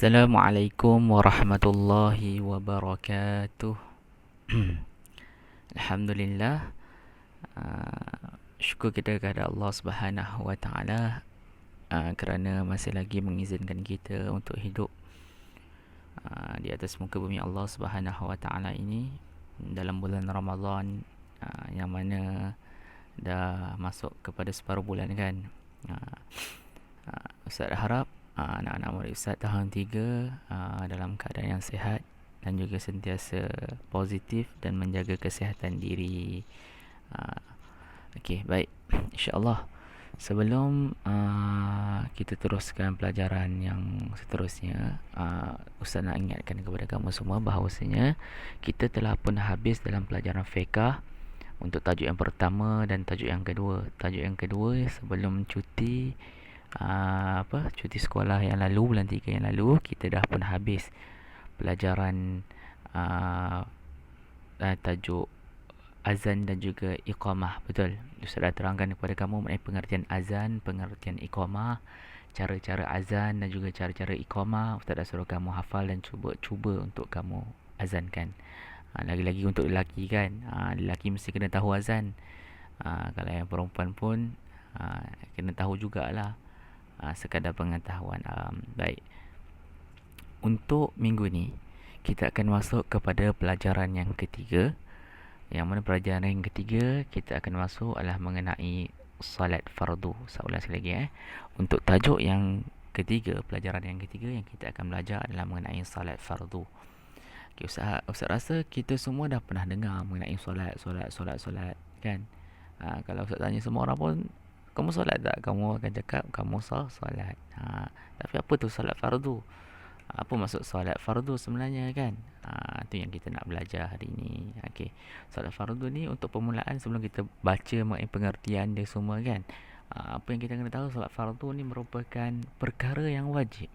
Assalamualaikum warahmatullahi wabarakatuh. Alhamdulillah, syukur kita kepada Allah Subhanahu wa taala kerana masih lagi mengizinkan kita untuk hidup di atas muka bumi Allah Subhanahu wa taala ini dalam bulan Ramadan, yang mana dah masuk kepada separuh bulan kan. Ustaz harap anak-anak murid Ustaz tahun 3 dalam keadaan yang sihat dan juga sentiasa positif dan menjaga kesihatan diri. Okey, baik. InsyaAllah sebelum kita teruskan pelajaran yang seterusnya, Ustaz nak ingatkan kepada kamu semua bahawasanya kita telah pun habis dalam pelajaran fiqh untuk tajuk yang pertama dan tajuk yang kedua. Tajuk yang kedua sebelum cuti cuti sekolah yang lalu, bulan 3 yang lalu, kita dah pun habis pelajaran tajuk azan dan juga iqamah. Betul, Ustaz dah terangkan kepada kamu mengenai pengertian azan, pengertian iqamah, cara-cara azan dan juga cara-cara iqamah. Ustaz dah suruh kamu hafal dan cuba untuk kamu azankan. Lagi-lagi untuk lelaki kan, lelaki mesti kena tahu azan. Kalau yang perempuan pun kena tahu jugalah, sekadar pengetahuan. Baik, untuk minggu ni kita akan masuk kepada pelajaran yang ketiga, yang mana pelajaran yang ketiga kita akan masuk adalah mengenai salat fardu. Saya ulang sekali lagi. Untuk tajuk yang ketiga, pelajaran yang ketiga yang kita akan belajar adalah mengenai salat fardu. Okay, Ustaz rasa kita semua dah pernah dengar mengenai solat kan. Kalau Ustaz tanya semua orang pun, kamu solat tak? Kamu akan cakap kamu solat. Tapi apa tu solat fardu? Apa maksud solat fardu sebenarnya kan? Itu yang kita nak belajar hari ini. Okey. Solat fardu ni untuk permulaan sebelum kita baca mengenai pengertian dia semua kan. Apa yang kita kena tahu, solat fardu ni merupakan perkara yang wajib.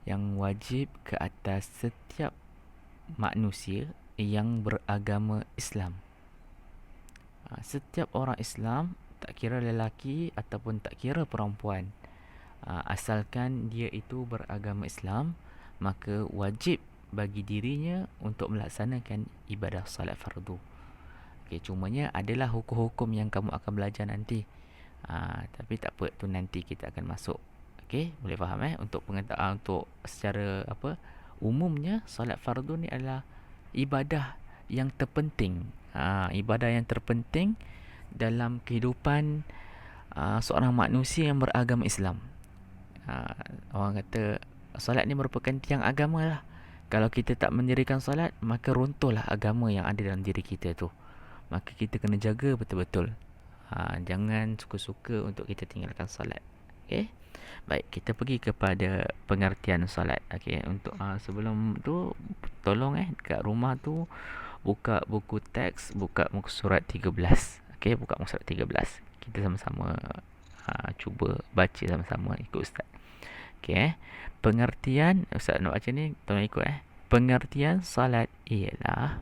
Yang wajib ke atas setiap manusia yang beragama Islam. Setiap orang Islam, tak kira lelaki ataupun tak kira perempuan, asalkan dia itu beragama Islam, maka wajib bagi dirinya untuk melaksanakan ibadah salat fardu. Okey, cumanya adalah hukum-hukum yang kamu akan belajar nanti. Tapi tak apa, tu nanti kita akan masuk. Okey, boleh faham untuk pengetahuan, untuk secara umumnya salat fardu ni adalah ibadah yang terpenting. Ibadah yang terpenting dalam kehidupan seorang manusia yang beragama Islam. Orang kata solat ni merupakan tiang agama lah. Kalau kita tak mendirikan solat, maka runtuhlah agama yang ada dalam diri kita tu. Maka kita kena jaga betul-betul. Jangan suka-suka untuk kita tinggalkan solat. Okey. Baik, kita pergi kepada pengertian solat. Okey, untuk sebelum tu tolong kat rumah tu buka buku teks, buka muka surat 13. Okey, buka muka surat 13. Kita sama-sama cuba baca sama-sama ikut ustaz. Okey, pengertian ustaz nak baca ni, tolong ikut Pengertian salat ialah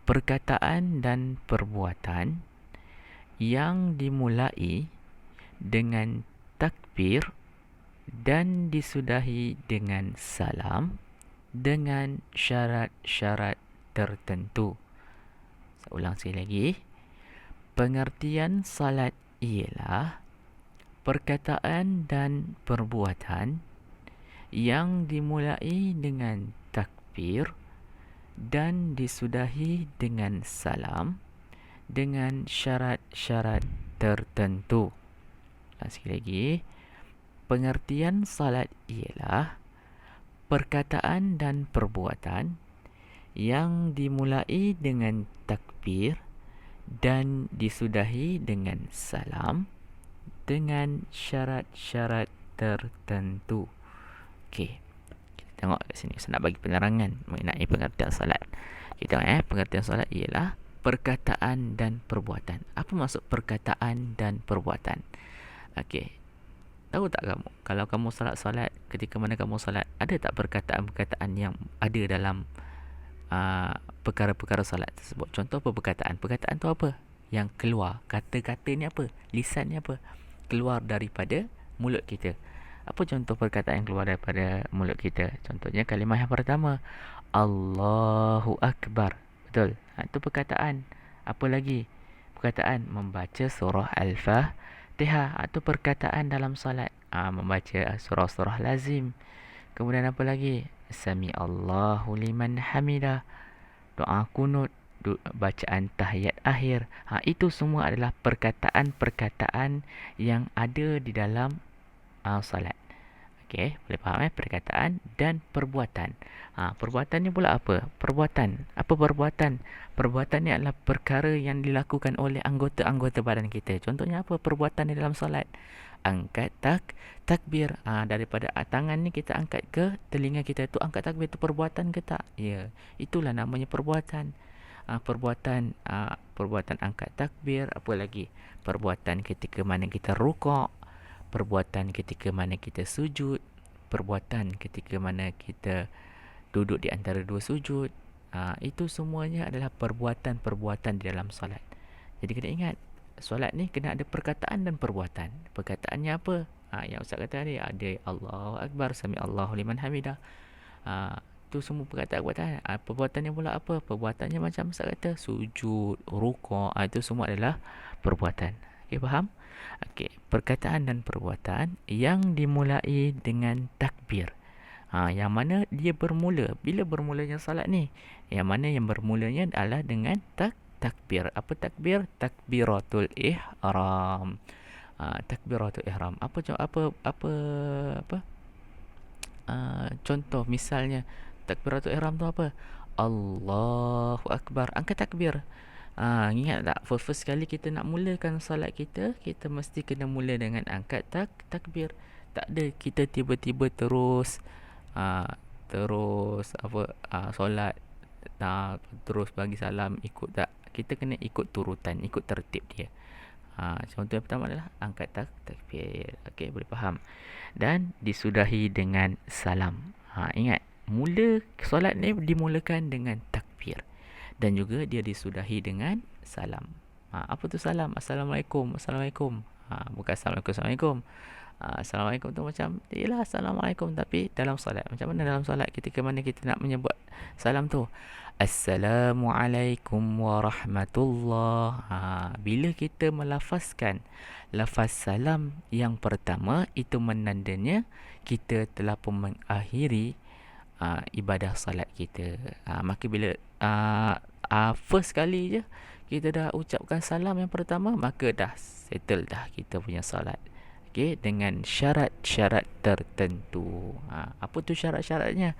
perkataan dan perbuatan yang dimulai dengan takbir dan disudahi dengan salam dengan syarat-syarat tertentu. Saya ulang sekali lagi. Pengertian salat ialah perkataan dan perbuatan yang dimulai dengan takbir dan disudahi dengan salam dengan syarat-syarat tertentu. Sekali lagi, pengertian salat ialah perkataan dan perbuatan yang dimulai dengan takbir dan disudahi dengan salam dengan syarat-syarat tertentu. Okey, kita tengok kat sini. Saya nak bagi penerangan mengenai pengertian salat. Kita tengok pengertian salat ialah perkataan dan perbuatan. Apa maksud perkataan dan perbuatan? Okey, tahu tak kamu, kalau kamu salat, ketika mana kamu salat, ada tak perkataan-perkataan yang ada dalam perkara-perkara salat tersebut? Contoh apa perkataan? Perkataan tu apa? Yang keluar. Kata-kata ni apa? Lisan ni apa? Keluar daripada mulut kita. Apa contoh perkataan yang keluar daripada mulut kita? Contohnya kalimah yang pertama, Allahu Akbar. Betul? Itu perkataan. Apa lagi? Perkataan membaca surah Al-Fatihah. Itu perkataan dalam solat. Membaca surah-surah lazim. Kemudian apa lagi? Sami Allahu liman hamidah. Doa kunut, bacaan tahiyat akhir. Itu semua adalah perkataan-perkataan yang ada di dalam salat. Okey, boleh faham perkataan dan perbuatan. Perbuatan ni pula apa? Perbuatan. Apa perbuatan? Perbuatan ni adalah perkara yang dilakukan oleh anggota-anggota badan kita. Contohnya apa perbuatan di dalam solat? Angkat takbir. Daripada tangan ni kita angkat ke telinga kita tu, angkat takbir tu perbuatan ke tak? Ya, itulah namanya perbuatan. Perbuatan angkat takbir. Apa lagi? Perbuatan ketika mana kita rukuk, perbuatan ketika mana kita sujud, perbuatan ketika mana kita duduk di antara dua sujud. Itu semuanya adalah perbuatan-perbuatan di dalam solat. Jadi kena ingat, solat ni kena ada perkataan dan perbuatan. Perkataannya apa? Yang Ustaz kata tadi, ada Allahu Akbar, Sami Allahu liman hamidah. Itu semua perkataan-perbuatan. Perbuatannya pula apa? Perbuatannya macam Ustaz kata, sujud, rukuk. Itu semua adalah perbuatan. Okay, faham? Okey, perkataan dan perbuatan yang dimulai dengan takbir. Yang mana dia bermula. Bila bermulanya salat ni? Yang mana yang bermulanya adalah dengan takbir. Apa takbir? Takbiratul ihram. Takbiratul ihram. Apa contoh misalnya takbiratul ihram tu apa? Allahu Akbar. Angkat takbir. Ingat tak, first kali kita nak mulakan solat kita, kita mesti kena mula dengan angkat takbir. Tak ada kita tiba-tiba terus solat, terus bagi salam ikut, tak. Kita kena ikut turutan, ikut tertib dia. Contoh yang pertama adalah angkat takbir. Okey, boleh faham. Dan disudahi dengan salam. Ingat, mula solat ni dimulakan dengan takbir. Dan juga dia disudahi dengan salam. Apa tu salam? Assalamualaikum. Assalamualaikum. Bukan Assalamualaikum. Assalamualaikum tu macam, yelah Assalamualaikum, tapi dalam solat. Macam mana dalam solat ketika mana kita nak menyebut salam tu? Assalamualaikum warahmatullah. Bila kita melafazkan lafaz salam yang pertama, itu menandanya kita telah pun mengakhiri ibadah salat kita. Maka bila first kali je kita dah ucapkan salam yang pertama, maka dah settle dah kita punya salat. Okey, dengan syarat-syarat tertentu. Apa tu syarat-syaratnya?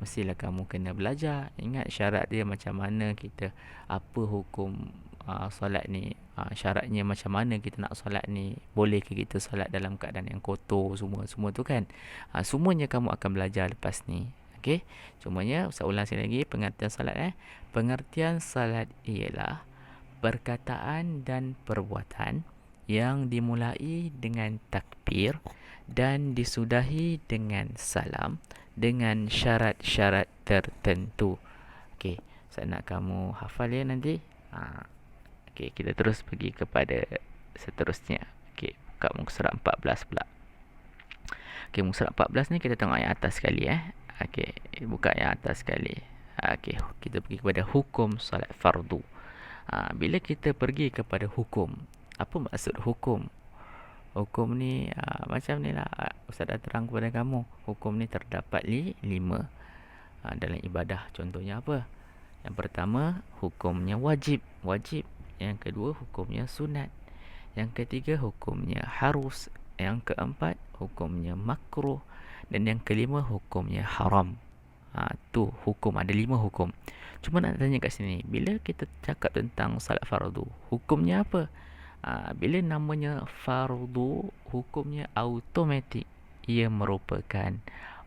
Mestilah kamu kena belajar. Ingat syarat dia macam mana kita, apa hukum solat ni, syaratnya macam mana kita nak solat ni, boleh ke kita solat dalam keadaan yang kotor, semua tu kan. Semuanya kamu akan belajar lepas ni. Okey, cumanya Ustaz ulang sekali lagi pengertian salat. Pengertian salat ialah perkataan dan perbuatan yang dimulai dengan takbir dan disudahi dengan salam dengan syarat-syarat tertentu. Okey, saya nak kamu hafal ya nanti. Okey, kita terus pergi kepada seterusnya. Okey, buka muka surat 14 pula. Okey, muka surat 14 ni kita tengok ayat atas sekali Okey, buka ayat atas sekali. Okey, kita pergi kepada hukum solat fardu. Bila kita pergi kepada hukum, apa maksud hukum? Hukum ni macam ni lah. Ustaz dah terang kepada kamu. Hukum ni terdapat 5 dalam ibadah. Contohnya apa? Yang pertama, hukumnya wajib. Yang kedua, hukumnya sunat. Yang ketiga, hukumnya harus. Yang keempat, hukumnya makruh. Dan yang kelima, hukumnya haram. Tu hukum. Ada 5 hukum. Cuma nak tanya kat sini, bila kita cakap tentang salat fardu, hukumnya apa? Bila namanya fardu, hukumnya automatik. Ia merupakan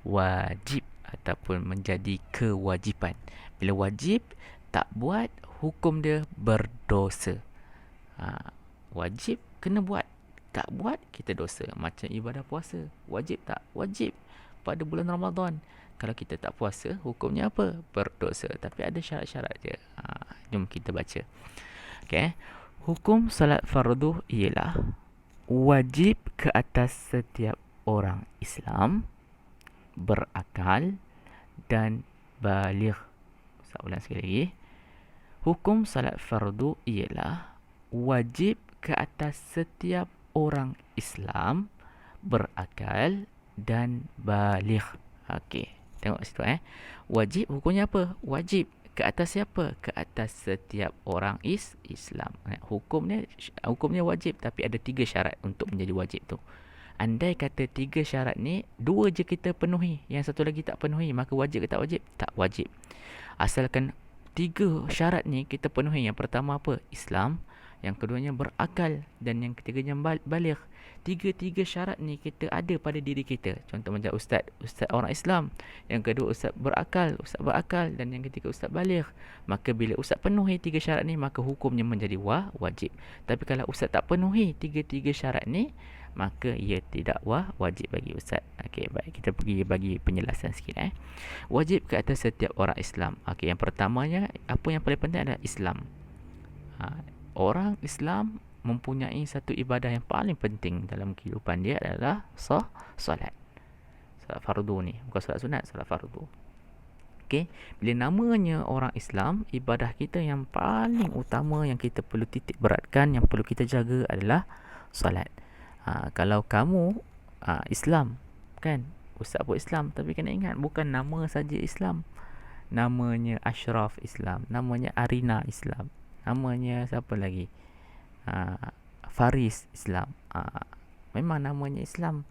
wajib ataupun menjadi kewajipan. Bila wajib, tak buat, hukum dia berdosa. Wajib, kena buat. Tak buat, kita dosa. Macam ibadah puasa. Wajib tak? Wajib. Pada bulan Ramadan, kalau kita tak puasa, hukumnya apa? Berdosa. Tapi ada syarat-syarat je. Jom kita baca. Okay. Hukum salat fardu ialah wajib ke atas setiap orang Islam berakal dan baligh. Saya ulang sekali lagi. Hukum salat fardu ialah wajib ke atas setiap orang Islam berakal dan baligh. Okey, tengok situ Wajib hukumnya apa? Wajib ke atas siapa? Ke atas setiap orang Islam. Hukumnya wajib, tapi ada 3 syarat untuk menjadi wajib tu. Andai kata 3 syarat ni 2 je kita penuhi, yang satu lagi tak penuhi, maka wajib ke tak wajib? Tak wajib. Asalkan 3 syarat ni kita penuhi. Yang pertama apa? Islam. Yang keduanya berakal. Dan yang ketiganya baligh. 3 syarat ni kita ada pada diri kita. Contoh macam ustaz orang Islam. Yang kedua ustaz berakal. Dan yang ketiga ustaz baligh. Maka bila ustaz penuhi 3 syarat ni, maka hukumnya menjadi wajib. Tapi kalau ustaz tak penuhi 3 syarat ni, maka ia tidak wajib bagi ustaz. Okey, baik, kita pergi bagi penjelasan sikit Wajib ke atas setiap orang Islam. Okey, yang pertamanya, apa yang paling penting adalah Islam. Orang Islam mempunyai satu ibadah yang paling penting dalam kehidupan dia adalah solat. Solat fardu ni, bukan solat sunat, solat fardu. Okey, bila namanya orang Islam, ibadah kita yang paling utama yang kita perlu titik beratkan, yang perlu kita jaga adalah solat. Kalau kamu Islam, kan, ustaz pun Islam, tapi kena ingat bukan nama saja Islam. Namanya Ashraf Islam, namanya Arina Islam, namanya siapa lagi? Faris Islam. Memang namanya Islam.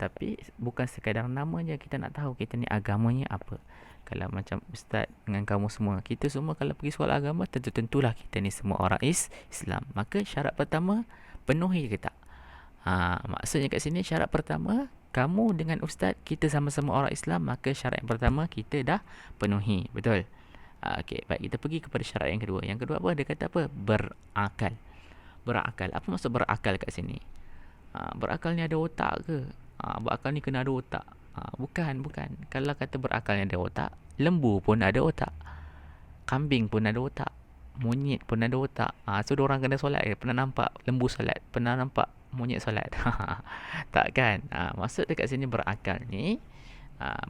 Tapi bukan sekadar namanya, kita nak tahu kita ni agamanya apa. Kalau macam ustaz dengan kamu semua, kita semua kalau pergi soal agama, tentulah kita ni semua orang Islam. Maka syarat pertama, penuhi ke tak? Maksudnya kat sini syarat pertama, kamu dengan ustaz, kita sama-sama orang Islam, maka syarat yang pertama kita dah penuhi. Betul? Okey, baik, kita pergi kepada syarat yang kedua. Yang kedua apa? Dia kata apa? Berakal. Berakal. Apa maksud berakal kat sini? Berakal ni ada otak ke? Berakal ni kena ada otak? Bukan. Kalau kata berakal ni ada otak, lembu pun ada otak. Kambing pun ada otak. Monyet pun ada otak. So diorang kena solat. Pernah nampak lembu solat? Pernah nampak monyet solat? Tak kan? Maksud dekat sini berakal ni,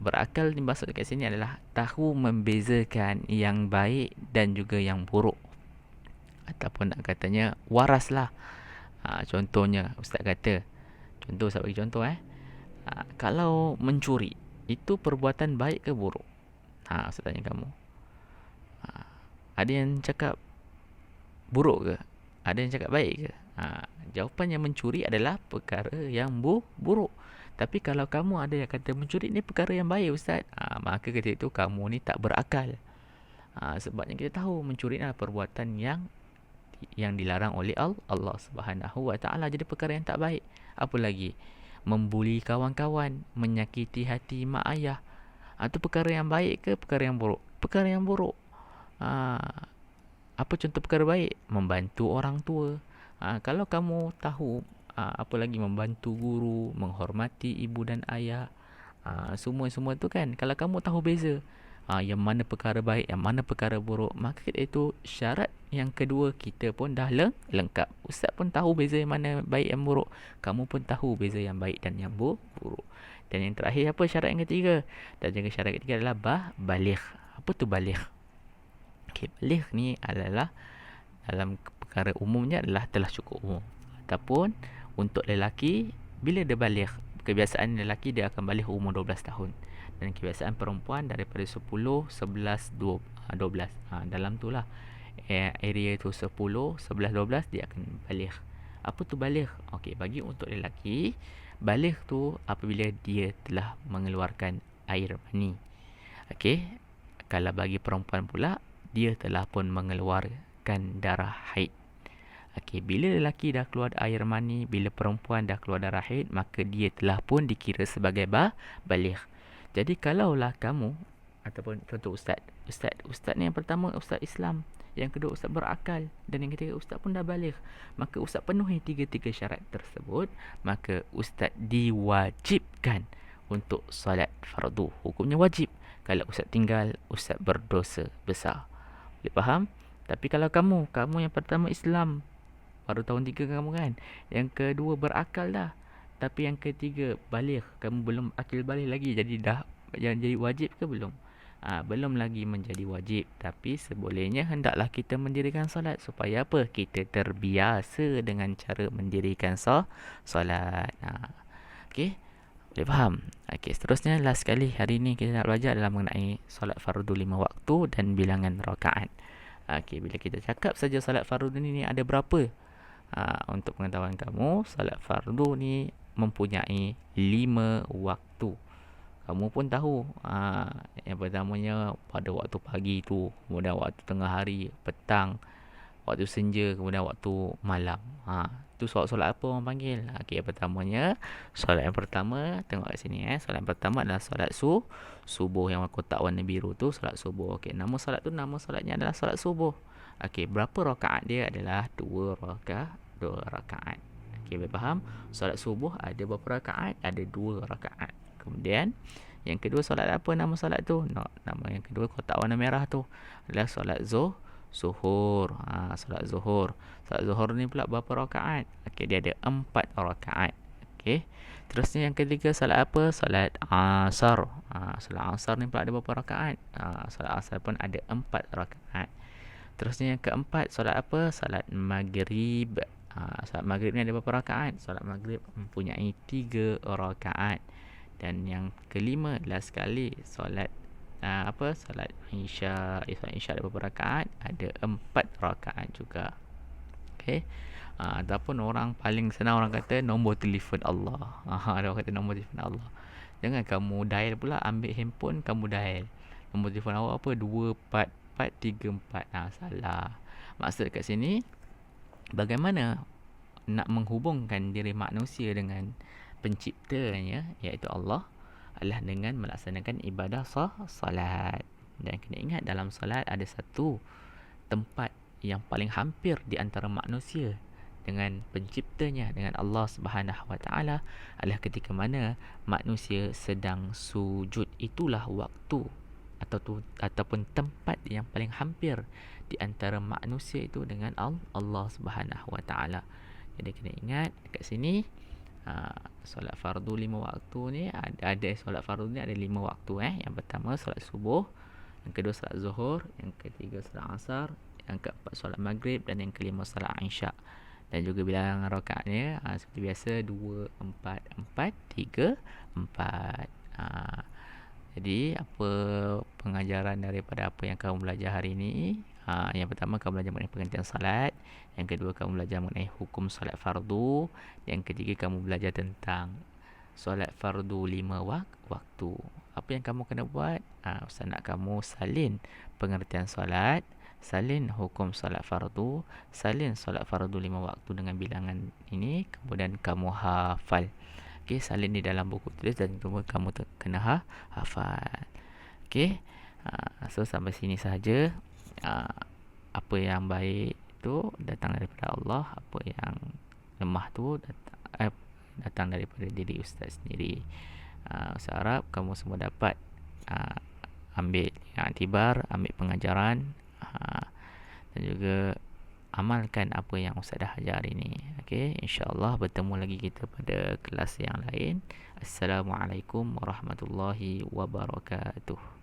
berakal ni maksud dekat sini adalah tahu membezakan yang baik dan juga yang buruk, ataupun nak katanya waras lah. Contohnya ustaz kata, saya bagi contoh kalau mencuri itu perbuatan baik ke buruk? Ustaz tanya kamu. Ada yang cakap buruk ke? Ada yang cakap baik ke? Jawapan yang mencuri adalah perkara yang buruk. Tapi kalau kamu ada yang kata mencuri ni perkara yang baik ustaz, maka ketika itu kamu ni tak berakal. Sebabnya kita tahu mencuri adalah perbuatan yang dilarang oleh Allah Subhanahu Wa Taala, jadi perkara yang tak baik. Apa lagi? Membuli kawan-kawan, menyakiti hati mak ayah. Itu perkara yang baik ke perkara yang buruk? Perkara yang buruk. Apa contoh perkara baik? Membantu orang tua. Kalau kamu tahu, apa lagi, membantu guru, menghormati ibu dan ayah, semua tu kan, kalau kamu tahu beza yang mana perkara baik, yang mana perkara buruk, maka itu syarat yang kedua kita pun dah lengkap. Ustaz pun tahu beza yang mana baik yang buruk, kamu pun tahu beza yang baik dan yang buruk. Dan yang terakhir apa? Syarat yang ketiga. Dan juga syarat ketiga adalah baligh. Apa tu baligh? Okey, baligh ni adalah dalam perkara umumnya adalah telah cukup umur. Ataupun untuk lelaki, bila dia baligh, kebiasaan lelaki dia akan baligh umur 12 tahun. Dan kebiasaan perempuan daripada 10, 11, 12. Dalam tu lah, area tu 10, 11, 12 dia akan baligh. Apa tu baligh? Okey, bagi untuk lelaki, baligh tu apabila dia telah mengeluarkan air mani. Okey, kalau bagi perempuan pula, dia telah pun mengeluarkan darah haid. Okey, bila lelaki dah keluar air mani, bila perempuan dah keluar darah haid, maka dia telah pun dikira sebagai baligh. Jadi kalaulah kamu, ataupun contoh ustaz ni yang pertama ustaz Islam, yang kedua ustaz berakal, dan yang ketiga ustaz pun dah baligh, maka ustaz penuhi 3 syarat tersebut, maka ustaz diwajibkan untuk solat fardu. Hukumnya wajib. Kalau ustaz tinggal, ustaz berdosa besar. Boleh faham? Tapi kalau kamu yang pertama Islam, baru tahun 3 kamu kan, yang kedua berakal dah, Tapi yang ketiga, baligh. Kamu belum akil baligh lagi. Jadi dah jadi wajib ke belum? Belum lagi menjadi wajib. Tapi sebolehnya hendaklah kita mendirikan solat. Supaya apa? Kita terbiasa dengan cara mendirikan solat. Okey. Boleh faham? Okey, seterusnya last sekali hari ni kita nak belajar adalah mengenai solat fardu 5 waktu dan bilangan rakaat. Okey, bila kita cakap saja solat fardu ni ada berapa? Untuk pengetahuan kamu, solat fardu ni mempunyai 5 waktu. Kamu pun tahu, yang pertamanya pada waktu pagi tu, kemudian waktu tengah hari, petang, waktu senja, kemudian waktu malam. Tu solat-solat apa orang panggil? Okey, yang pertamanya, solat yang pertama, tengok kat sini solat yang pertama adalah solat subuh yang kotak warna biru tu, solat subuh. Okey, nama solatnya adalah solat subuh. Okey, berapa rakaat dia? Adalah 2 rakaat. Okey, boleh faham? Solat subuh ada berapa rakaat? Ada 2 rakaat. Kemudian yang kedua solat apa nama solat tu? Nama yang kedua kotak warna merah tu adalah solat zuhur. Solat zuhur. Solat zuhur ni pula berapa rakaat? Okey, dia ada 4 rakaat. Okey. Terusnya yang ketiga solat apa? Solat asar. Solat asar ni pula ada berapa rakaat? Solat asar pun ada 4 rakaat. Terusnya yang keempat solat apa? Solat maghrib. Solat maghrib ni ada berapa rakaat? Solat maghrib mempunyai 3 rakaat. Dan yang kelima last sekali solat solat isya. Solat isya ada berapa rakaat? Ada 4 rakaat juga. Okey. Ataupun orang paling senang orang kata nombor telefon Allah. Ada orang kata nombor telefon Allah. Jangan kamu dial pula, ambil handphone kamu dial. Nombor telefon awak apa? 2434. Salah. Maksud kat sini, bagaimana nak menghubungkan diri manusia dengan penciptanya, iaitu Allah, adalah dengan melaksanakan ibadah solat. Dan kena ingat, dalam solat ada satu tempat yang paling hampir di antara manusia dengan penciptanya, dengan Allah Subhanahu Wa Taala, adalah ketika mana manusia sedang sujud. Itulah waktu ataupun tempat yang paling hampir di antara manusia itu dengan Allah Subhanahu Wa Taala. Jadi kena ingat dekat sini, solat fardu 5 waktu ni ada solat fardu ni ada 5 waktu. Yang pertama solat subuh, yang kedua solat zuhur, yang ketiga solat asar, yang keempat solat maghrib, dan yang kelima solat isyak. Dan juga bilangan rakaatnya seperti biasa 2 4 4 3 4. Jadi apa pengajaran daripada apa yang kamu belajar hari ini? Yang pertama kamu belajar mengenai pengertian salat, yang kedua kamu belajar mengenai hukum solat fardu, yang ketiga kamu belajar tentang solat fardu 5 waktu. Apa yang kamu kena buat? Ustaz nak kamu salin pengertian solat, salin hukum solat fardu, salin solat fardu 5 waktu dengan bilangan ini, kemudian kamu hafal. Okey, salin di dalam buku tulis dan kemudian kamu kena hafal. Okey. So sampai sini sahaja. Apa yang baik itu datang daripada Allah, apa yang lemah tu datang daripada diri ustaz sendiri. Ustaz harap kamu semua dapat ambil iktibar, ambil pengajaran, dan juga amalkan apa yang ustaz dah ajar hari ini. Okey, insya-Allah bertemu lagi kita pada kelas yang lain. Assalamualaikum warahmatullahi wabarakatuh.